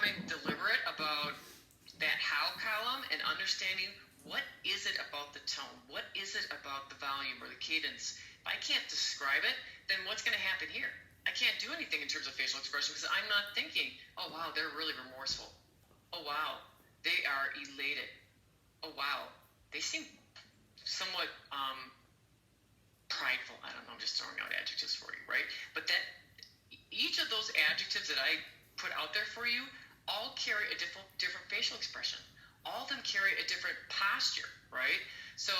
becoming deliberate about that how column and understanding what is it about the tone, what is it about the volume or the cadence. If I can't describe it, then what's going to happen here? I can't do anything in terms of facial expression because I'm not thinking, oh wow, they're really remorseful. Oh wow, they are elated. Oh wow, they seem somewhat prideful. I don't know, I'm just throwing out adjectives for you, right? But that each of those adjectives that I put out there for you all carry a different facial expression. All of them carry a different posture, right? So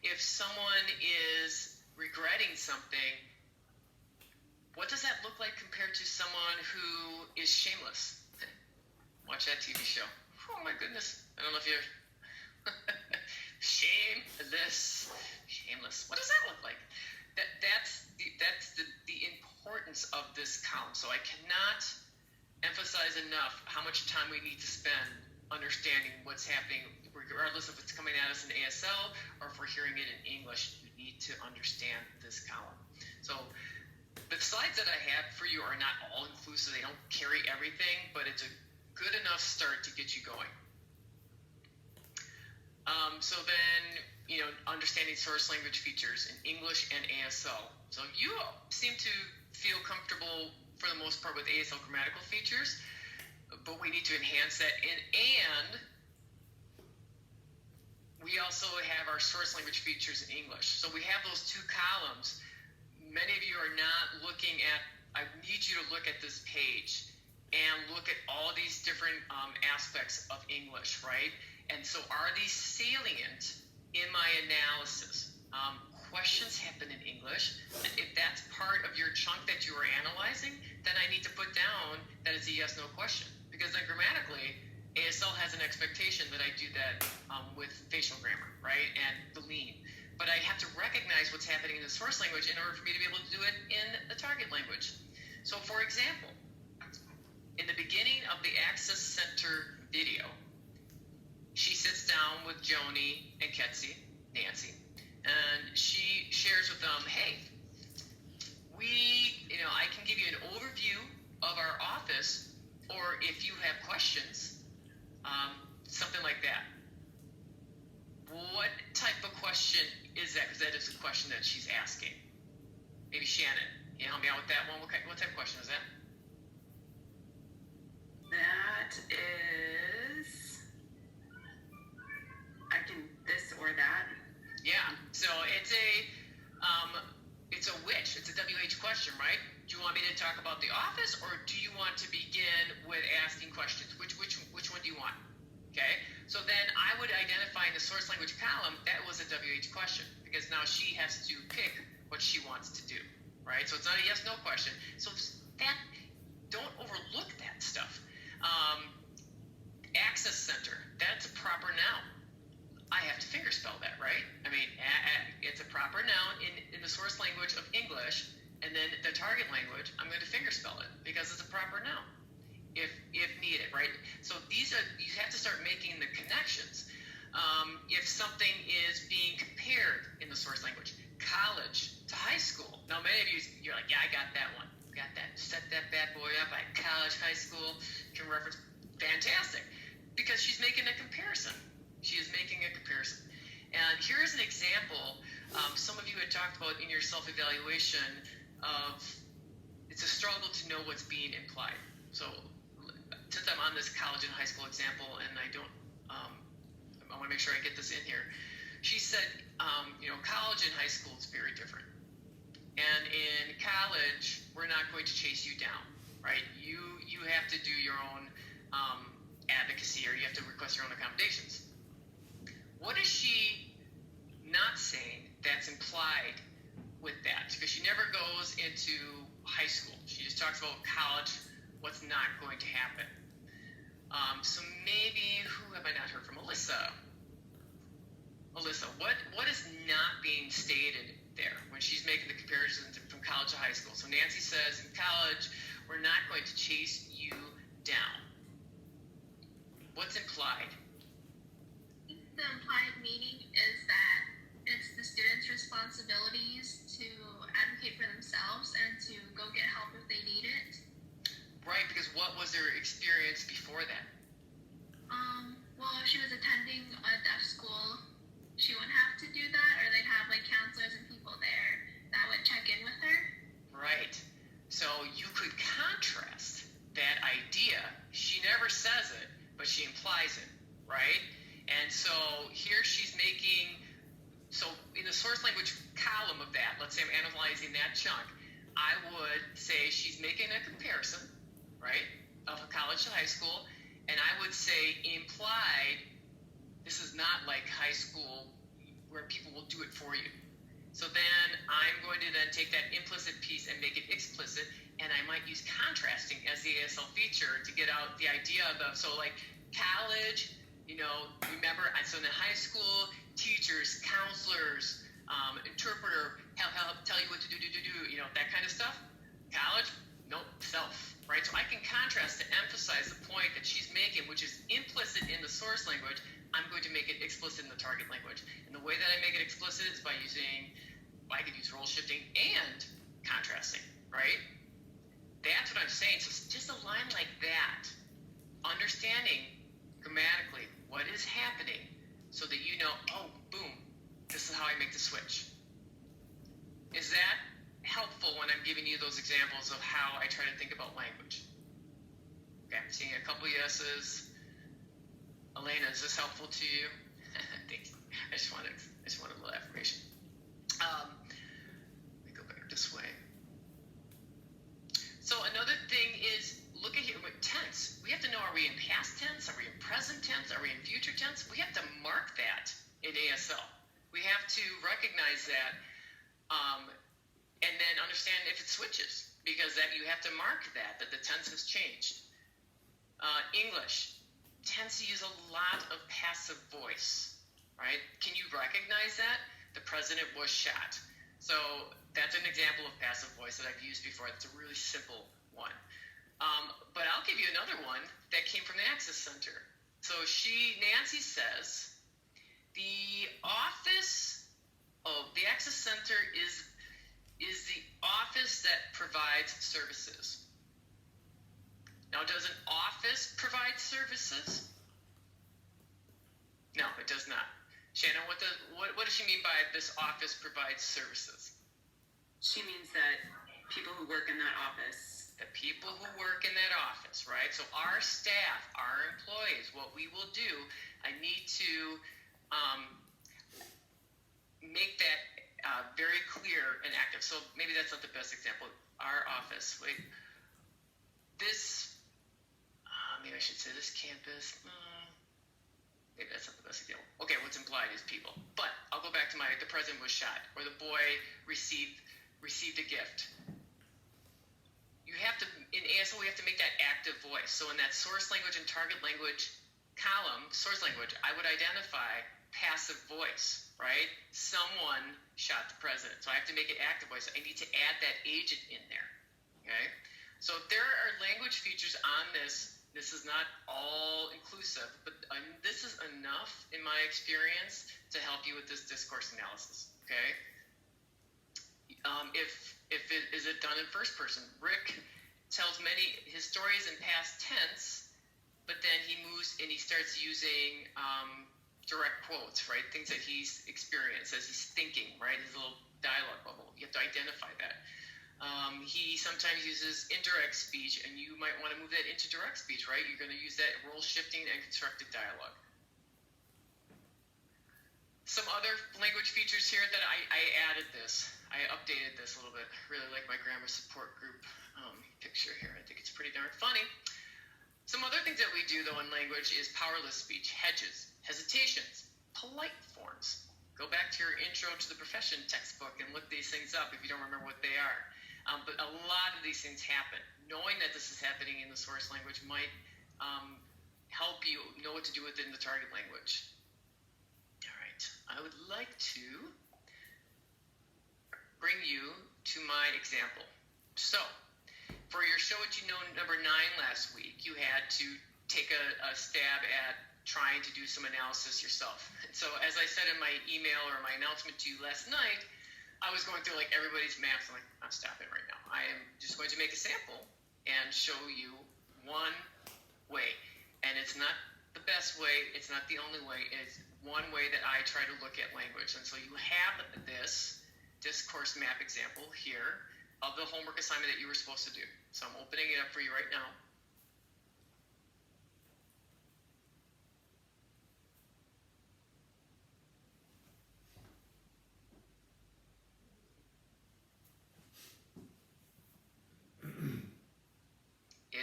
if someone is regretting something, what does that look like compared to someone who is shameless? Watch that TV show. Oh my goodness. I don't know if you're shameless. What does that look like? That's the importance of this column. So I cannot emphasize enough how much time we need to spend understanding what's happening, regardless if it's coming at us in ASL or if we're hearing it in English. You need to understand this column. So the slides that I have for you are not all inclusive. They don't carry everything, but it's a good enough start to get you going. So then, understanding source language features in English and ASL. So you seem to feel comfortable for the most part with ASL grammatical features, but we need to enhance that. And we also have our source language features in English. So we have those two columns. Many of you are not looking at, I need you to look at this page and look at all these different aspects of English, right? And so are these salient in my analysis? Questions happen in English. If that's part of your chunk that you are analyzing, then I need to put down that it's a yes/no question. Because then grammatically, ASL has an expectation that I do that with facial grammar, right? And the lean. But I have to recognize what's happening in the source language in order for me to be able to do it in the target language. So for example, in the beginning of the Access Center video, she sits down with Joni and Ketsi, Nancy, and she shares with them, hey, I can give you an overview of our office, or if you have questions, something like that. What type of question is that? Because that is a question that she's asking. Maybe Shannon, can you help me out with that one? What type of question is that? That is, I can this or that. Yeah. So it's a which. It's a WH question, right? Do you want me to talk about the office, or do you want to begin with asking questions? Which one do you want? Okay. So then I would identify in the source language column that was a WH question, because now she has to pick what she wants to do, right? So it's not a yes/no question. So that, don't overlook that stuff. Access Center, that's a proper noun. I have to fingerspell that, right? I mean, it's a proper noun in the source language of English, and then the target language, I'm going to fingerspell it because it's a proper noun. If needed, right? So you have to start making the connections. If something is being compared in the source language, college to high school. Now, many of you're like, yeah, I got that one. Got that. Set that bad boy up. College, high school, can reference. Fantastic. Because she's making a comparison. She is making a comparison. And here's an example. Some of you had talked about in your self-evaluation of it's a struggle to know what's being implied. So since I'm on this college and high school example, and I want to make sure I get this in here. She said, college and high school is very different. And in college, we're not going to chase you down, right? You have to do your own advocacy, or you have to request your own accommodations. What is she not saying that's implied with that? Because she never goes into high school. She just talks about college, what's not going to happen. So maybe, who have I not heard from? Alyssa, what is not being stated there when she's making the comparison from college to high school? So Nancy says, in college, we're not going to chase you down. What's implied? The implied meaning is that it's the students' responsibilities to advocate for themselves and to go get help if they need it. Right, because what was their experience before that? column of that, let's say I'm analyzing that chunk, I would say she's making a comparison, right, of a college to high school, and I would say implied, this is not like high school where people will do it for you. So then I'm going to then take that implicit piece and make it explicit, and I might use contrasting as the ASL feature to get out the idea of, so like college, remember, so in the high school, teachers, counselors, interpreter, help tell you what to do, that kind of stuff. College, nope, self, right? So I can contrast to emphasize the point that she's making, which is implicit in the source language. I'm going to make it explicit in the target language. And the way that I make it explicit is by I could use role shifting and contrasting, right? That's what I'm saying. So just a line like that, understanding grammatically what is happening so that you know, oh, boom, this is how I make the switch. Is that helpful when I'm giving you those examples of how I try to think about language? Okay, I'm seeing a couple yeses. Elena, is this helpful to you? Thanks. I just wanted a little affirmation. Let me go back this way. So another thing is, look at here with tense. We have to know, are we in past tense? Are we in present tense? Are we in future tense? We have to mark that in ASL. We have to recognize that and then understand if it switches, because that you have to mark that the tense has changed. English tends to use a lot of passive voice, right? Can you recognize that? The president was shot. So that's an example of passive voice that I've used before. It's a really simple one. But I'll give you another one that came from the Access Center. So Nancy says, the Access Center is the office that provides services. Now, does an office provide services? No, it does not. Shannon, what does she mean by this office provides services? She means that people who work in that office. The people who work in that office, right? So our staff, our employees, what we will do, I need to make that very clear and active. So maybe that's not the best example. Our office, maybe I should say this campus. Maybe that's not the best example. Okay, what's implied is people. But I'll go back to the president was shot, or the boy received a gift. You have to, in ASL, we have to make that active voice. So in that source language and target language column, source language, I would identify passive voice, right? Someone shot the president. So I have to make it active voice. I need to add that agent in there, okay? So there are language features on this. This is not all inclusive, but this is enough in my experience to help you with this discourse analysis, okay? Is it done in first person? Rick tells his stories in past tense, but then he moves and he starts using direct quotes, right? Things that he's experienced as he's thinking, right? His little dialogue bubble. You have to identify that. He sometimes uses indirect speech, and you might want to move that into direct speech, right? You're going to use that role shifting and constructed dialogue. Some other language features here that I added this. I updated this a little bit. I really like my grammar support group picture here. I think it's pretty darn funny. Some other things that we do, though, in language is powerless speech, hedges, hesitations, polite forms. Go back to your Intro to the Profession textbook and look these things up if you don't remember what they are. But a lot of these things happen. Knowing that this is happening in the source language might help you know what to do within the target language. All right. I would like to bring you to my example. So, for your Show What You Know number 9 last week, you had to take a stab at trying to do some analysis yourself. And so, as I said in my email or my announcement to you last night, I was going through like everybody's maps. I'm like, I'm stopping right now. I am just going to make a sample and show you one way. And it's not the best way. It's not the only way. It's one way that I try to look at language. And so you have this discourse map example here of the homework assignment that you were supposed to do. So I'm opening it up for you right now.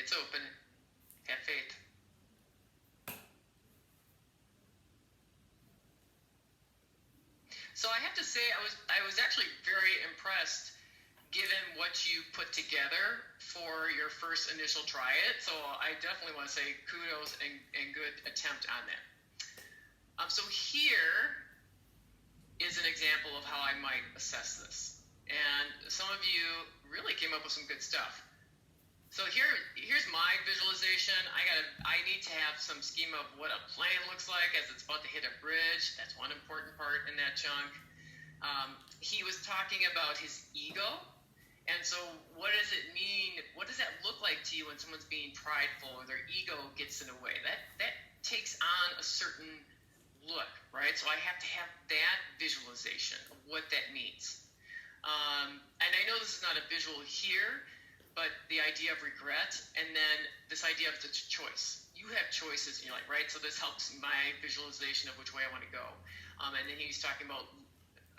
It's open. Have faith. So I have to say, I was actually very impressed given what you put together for your first initial try it. So I definitely want to say kudos and good attempt on that. So here is an example of how I might assess this. And some of you really came up with some good stuff. So here's my visualization. I need to have some schema of what a plane looks like as it's about to hit a bridge. That's one important part in that chunk. He was talking about his ego. And so what does it mean? What does that look like to you when someone's being prideful or their ego gets in the way? That takes on a certain look, right? So I have to have that visualization of what that means. And I know this is not a visual here, but the idea of regret, and then this idea of the choice. You have choices in your life, right? So this helps my visualization of which way I want to go. And then he's talking about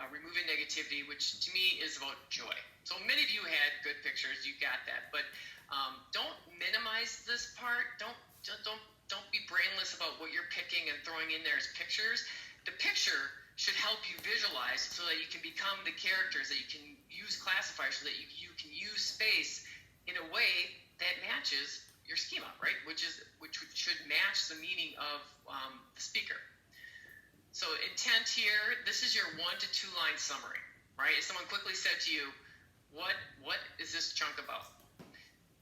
removing negativity, which to me is about joy. So many of you had good pictures, you got that, but don't minimize this part. Don't be brainless about what you're picking and throwing in there as pictures. The picture should help you visualize so that you can become the characters, that you can use classifiers, so that you can use space in a way that matches your schema, right? Which should match the meaning of the speaker. So intent here, this is your 1 to 2 line summary, right? If someone quickly said to you, what is this chunk about?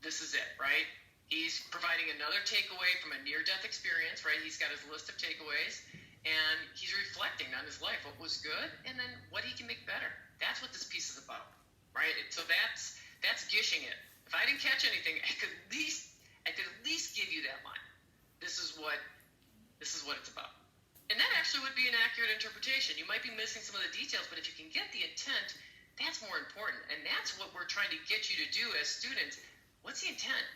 This is it, right? He's providing another takeaway from a near-death experience, right? He's got his list of takeaways, and he's reflecting on his life, what was good, and then what he can make better. That's what this piece is about, right? So that's gishing it. If I didn't catch anything, I could at least give you that line. This is what it's about. And that actually would be an accurate interpretation. You might be missing some of the details, but if you can get the intent, that's more important. And that's what we're trying to get you to do as students. What's the intent?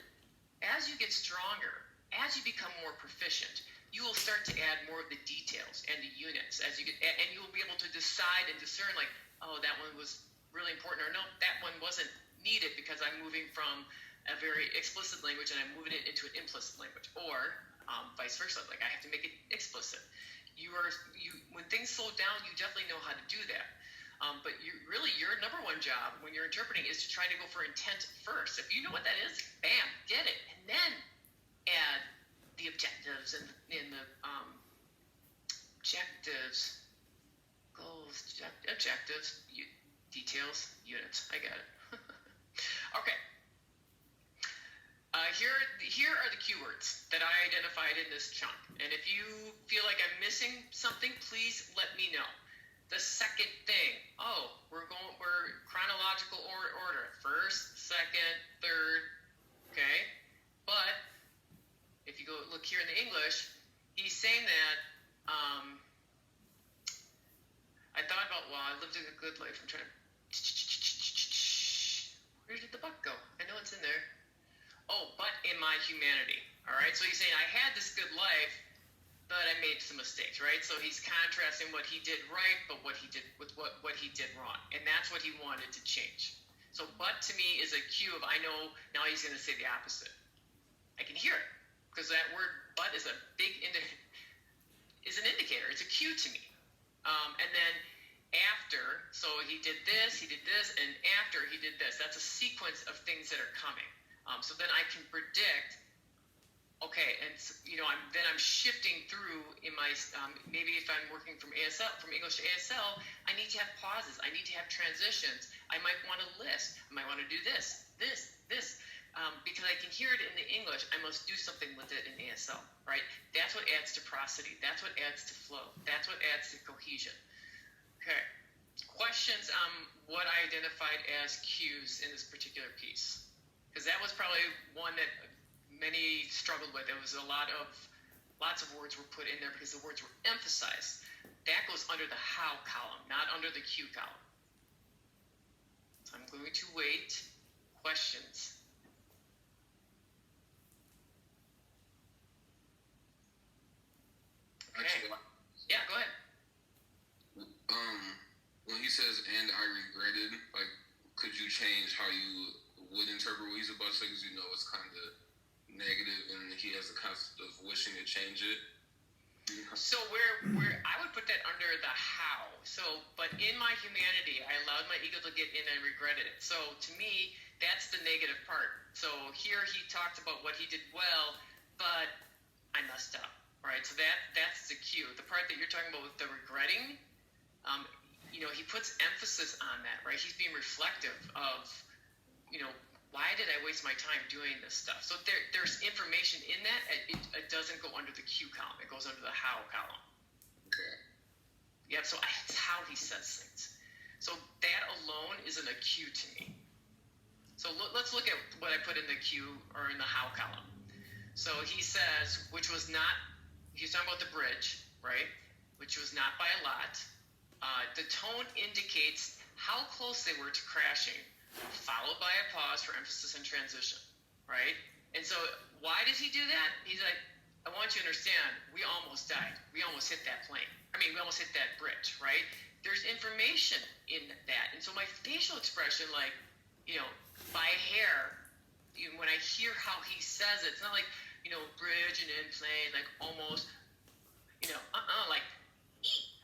As you get stronger, as you become more proficient, you will start to add more of the details and the units and you will be able to decide and discern, like, oh, that one was really important, or no, that one wasn't needed because I'm moving from a very explicit language and I'm moving it into an implicit language, or vice versa. Like, I have to make it explicit. When things slow down, you definitely know how to do that. But your number one job when you're interpreting is to try to go for intent first. If you know what that is, bam, get it, and then add the objectives and the objectives, goals, objectives, details, units. I got it. Okay. Here are the keywords that I identified in this chunk. And if you feel like I'm missing something, please let me know. The second thing, we're chronological order. First, second, third, okay? But if you go look here in the English, he's saying that I thought about, I lived a good life. I'm trying to... Where did the buck go? I know it's in there. But in my humanity. All right, so he's saying I had this good life, but I made some mistakes, right? So he's contrasting what he did right, but what he did with what he did wrong, and that's what he wanted to change. So but to me is a cue of, I know now he's going to say the opposite. I can hear it because that word but is a big is an indicator. It's a cue to me. And then after, so he did this, and after he did this. That's a sequence of things that are coming. So then I can predict, okay, and then I'm shifting through in my, maybe if I'm working from English to ASL, I need to have pauses. I need to have transitions. I might want to list. I might want to do this, because I can hear it in the English. I must do something with it in ASL, right? That's what adds to prosody. That's what adds to flow. That's what adds to cohesion. Okay. Questions on what I identified as cues in this particular piece? Because that was probably one that many struggled with. It was lots of words were put in there because the words were emphasized. That goes under the how column, not under the cue column. So I'm going to wait. Questions? Okay. Actually, Yeah, go ahead. when he says "and I regretted," like, could you change how you would interpret what he's about to say? Because it's kind of negative and he has the concept of wishing to change it. So where I would put that under the how. So, but in my humanity, I allowed my ego to get in and regretted it. So to me, that's the negative part. So here he talked about what he did well, but I messed up, right? So that's the cue. The part that you're talking about with the regretting, he puts emphasis on that, right? He's being reflective of, why did I waste my time doing this stuff? So there's information in that. It doesn't go under the Q column. It goes under the how column. Okay. Yep, so it's how he says things. So that alone isn't a cue to me. So let's look at what I put in the Q or in the how column. So he says, he's talking about the bridge, right? Which was not by a lot. The tone indicates how close they were to crashing, followed by a pause for emphasis and transition, right? And so why does he do that? He's like, I want you to understand, we almost died. We almost hit that plane. We almost hit that bridge, right? There's information in that. And so my facial expression, by hair, when I hear how he says it, it's not like, bridge and then plane, like almost, like, eat.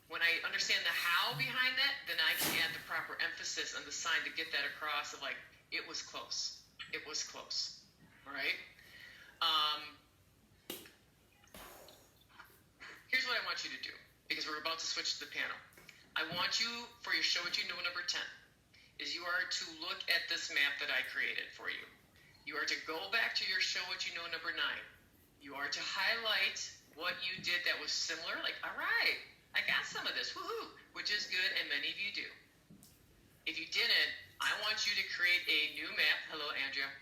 When I understand the how behind that, then I can add the proper emphasis and the sign to get that across of like, it was close. It was close. All right? Here's what I want you to do, because we're about to switch to the panel. I want you, for your show what you know number 10, is you are to look at this map that I created for you. You are to go back to your show what you know number 9. You are to highlight what you did that was similar, like, all right, I got some of this, woohoo, which is good, and many of you do. If you didn't, I want you to create a new map. Hello, Andrea.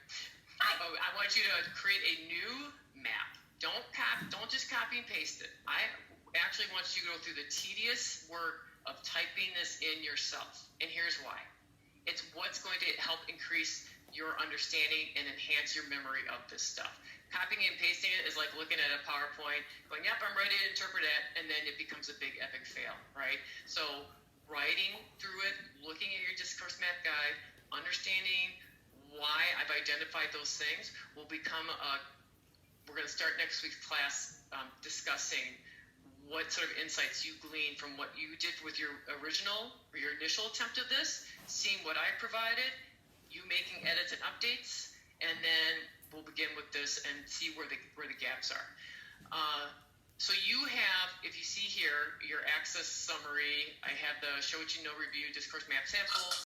I want you to create a new map. Don't just copy and paste it. I actually want you to go through the tedious work of typing this in yourself. And here's why. It's what's going to help increase your understanding and enhance your memory of this stuff. Copying and pasting it is like looking at a PowerPoint, going, yep, I'm ready to interpret it, and then it becomes a big epic fail, right? So writing through it, looking at your discourse map guide, understanding why I've identified those things will become we're going to start next week's class discussing what sort of insights you glean from what you did with your original or your initial attempt of this, seeing what I provided, you making edits and updates, and then we'll begin with this and see where the gaps are. So you have, if you see here, your access summary. I have the show what you know review, discourse map sample,